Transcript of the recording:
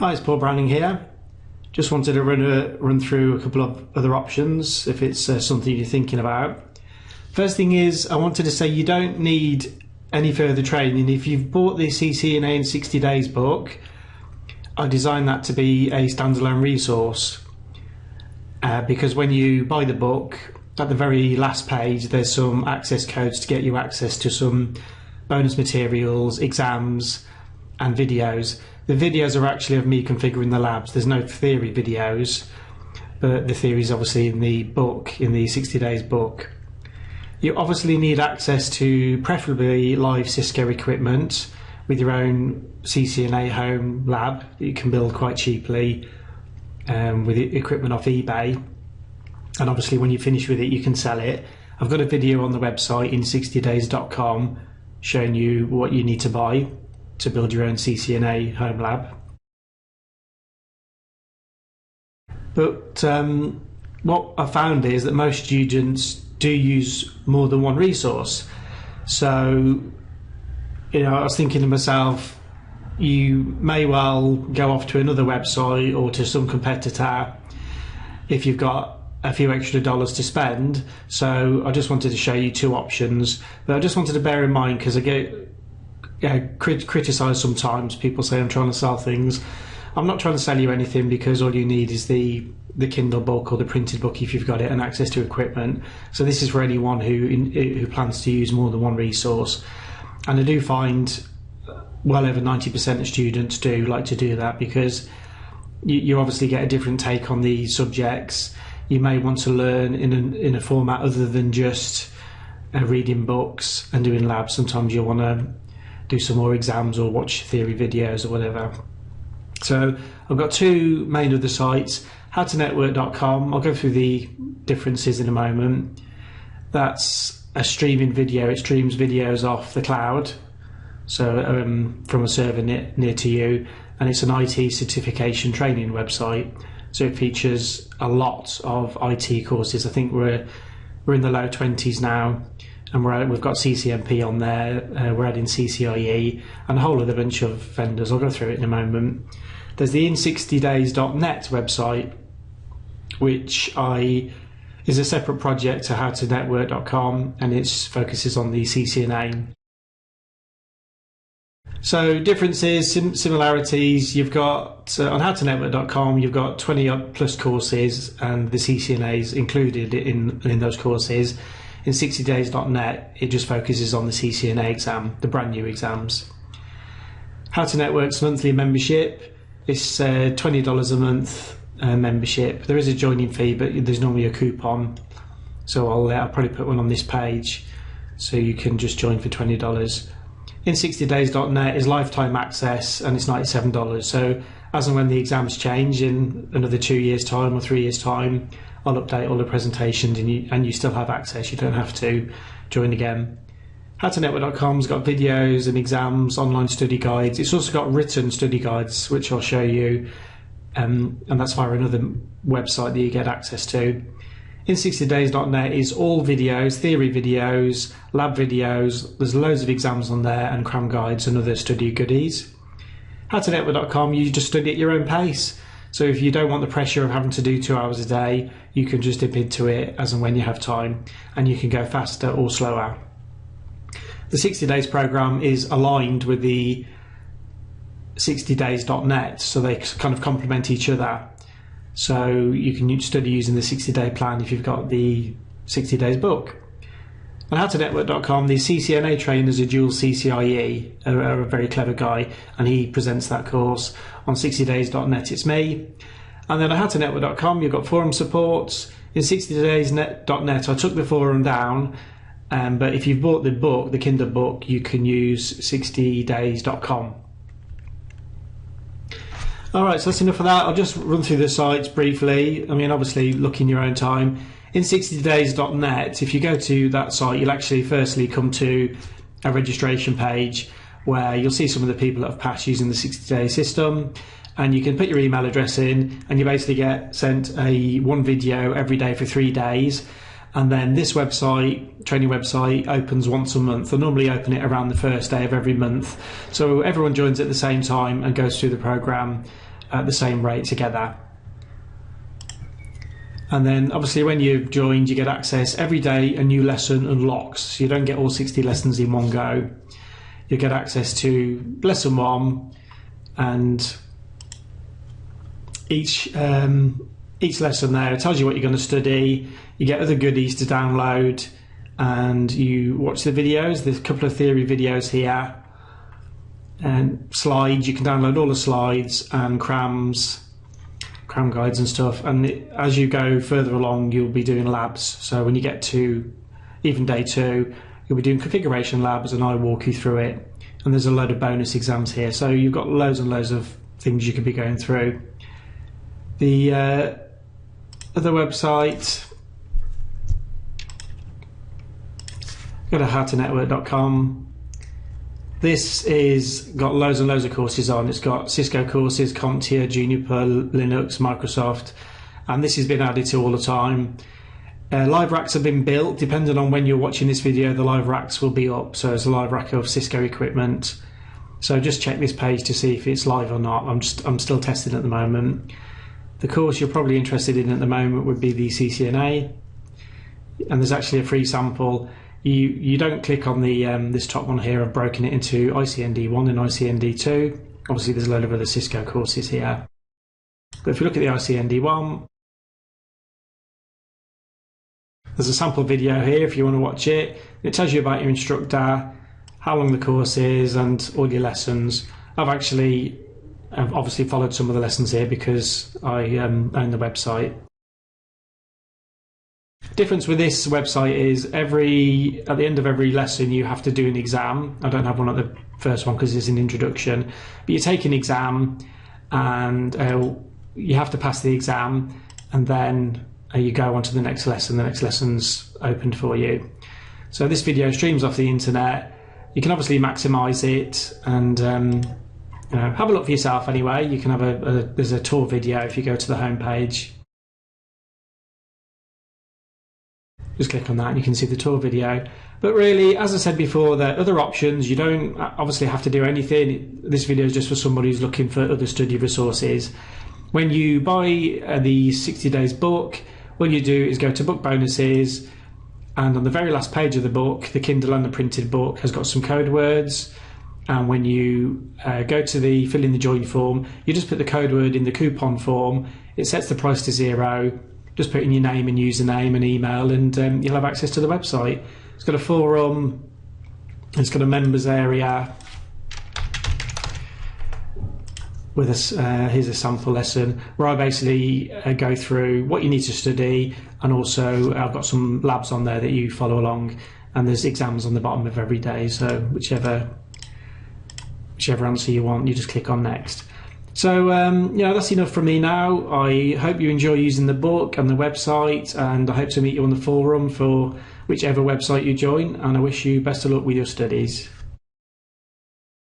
Hi, it's Paul Browning here. Just wanted to run through a couple of other options if it's something you're thinking about. First thing is, I wanted to say you don't need any further training. If you've bought the CCNA in 60 Days book, I designed that to be a standalone resource because when you buy the book, at the very last page there's some access codes to get you access to some bonus materials, exams and videos. The videos are actually of me configuring the labs. There's no theory videos, but the theory is obviously in the book, in the 60 Days book. You obviously need access to preferably live Cisco equipment with your own CCNA home lab that you can build quite cheaply with equipment off eBay. And obviously when you finish with it, you can sell it. I've got a video on the website in 60days.com showing you what you need to buy to build your own CCNA home lab. But what I found is that most students do use more than one resource. So, I was thinking to myself, you may well go off to another website or to some competitor if you've got a few extra dollars to spend. So I just wanted to show you two options, but I just wanted to bear in mind, because I get criticised sometimes. People say I'm trying to sell things. I'm not trying to sell you anything, because all you need is the Kindle book or the printed book if you've got it, and access to equipment. So this is for anyone who plans to use more than one resource. And I do find well over 90% of students do like to do that, because you obviously get a different take on the subjects. You may want to learn in a format other than just reading books and doing labs. Sometimes you'll want to do some more exams or watch theory videos or whatever. So I've got two main other sites. howtonetwork.com, I'll go through the differences in a moment. That's a streaming video. It streams videos off the cloud, so from a server near to you, and it's an IT certification training website. So it features a lot of IT courses. I think we're in the low 20s now, and we've got CCNP on there. We're adding CCIE and a whole other bunch of vendors. I'll go through it in a moment. There's the in60days.net website, which is a separate project to howtonetwork.com, and it focuses on the CCNA. So differences, similarities, you've got on howtonetwork.com, you've got 20 plus courses, and the CCNAs included in those courses. In 60days.net, it just focuses on the CCNA exam, the brand new exams. How to Network's monthly membership is $20 a month membership. There is a joining fee, but there's normally a coupon. So I'll probably put one on this page, so you can just join for $20. In 60days.net is lifetime access, and it's $97. So as and when the exams change in another 2 years' time or 3 years' time, I'll update all the presentations, and you still have access. You don't have to join again. howtonetwork.com's got videos and exams, online study guides. It's also got written study guides, which I'll show you, and that's via another website that you get access to. In 60days.net is all videos, theory videos, lab videos. There's loads of exams on there, and cram guides and other study goodies. howtonetwork.com, you just study at your own pace. So if you don't want the pressure of having to do 2 hours a day, you can just dip into it as and when you have time, and you can go faster or slower. The 60 Days program is aligned with the 60days.net, so they kind of complement each other. So you can study using the 60-day plan if you've got the 60 Days book. On howtonetwork.com, the CCNA trainers are dual CCIE, a very clever guy, and he presents that course. On 60days.net, it's me. And then on howtonetwork.com, you've got forum support. In 60days.net, I took the forum down, but if you've bought the book, the Kindle book, you can use 60days.com. All right, so that's enough of that. I'll just run through the sites briefly. I mean, obviously, look in your own time. In 60days.net, if you go to that site, you'll actually firstly come to a registration page where you'll see some of the people that have passed using the 60-day system, and you can put your email address in, and you basically get sent one video every day for 3 days. And then this website, training website, opens once a month. I normally open it around the first day of every month. So everyone joins at the same time and goes through the program. at the same rate together. And then obviously when you've joined, you get access every day. A new lesson unlocks, so you don't get all 60 lessons in one go. You get access to lesson 1, and each lesson there tells you what you're going to study. You get other goodies to download, and you watch the videos. There's a couple of theory videos here, and slides. You can download all the slides and cram guides and stuff. And as you go further along, you'll be doing labs. So when you get to even day 2, you'll be doing configuration labs, and I walk you through it. And there's a load of bonus exams here, so you've got loads and loads of things you could be going through. The other website, go to howtonetwork.com. This is got loads and loads of courses on. It's got Cisco courses, CompTIA, Juniper, Linux, Microsoft, and this has been added to all the time. Live racks have been built. Depending on when you're watching this video, the live racks will be up. So it's a live rack of Cisco equipment. So just check this page to see if it's live or not. I'm still testing at the moment. The course you're probably interested in at the moment would be the CCNA, and there's actually a free sample. You don't click on the this top one here. I've broken it into ICND1 and ICND2. Obviously there's a load of other Cisco courses here. But if you look at the ICND1, there's a sample video here if you want to watch it. It tells you about your instructor, how long the course is, and all your lessons. I've obviously followed some of the lessons here because I own the website. The difference with this website is at the end of every lesson you have to do an exam. I don't have one at the first one because it's an introduction, but you take an exam and you have to pass the exam, and then you go on to the next lesson. The next lesson's opened for you. So this video streams off the internet. You can obviously maximize it and have a look for yourself anyway. You can have there's a tour video if you go to the home page. Just click on that and you can see the tour video. But really, as I said before, there are other options. You don't obviously have to do anything. This video is just for somebody who's looking for other study resources. When you buy the 60 days book, all you do is go to book bonuses, and on the very last page of the book, the Kindle and the printed book has got some code words. And when you go to the fill in the join form, you just put the code word in the coupon form. It sets the price to 0. Just put in your name and username and email, and you'll have access to the website. It's got a forum, it's got a members area with here's a sample lesson where I basically go through what you need to study, and also I've got some labs on there that you follow along, and there's exams on the bottom of every day, so whichever answer you want, you just click on next. So that's enough from me now. I hope you enjoy using the book and the website, and I hope to meet you on the forum for whichever website you join, and I wish you best of luck with your studies.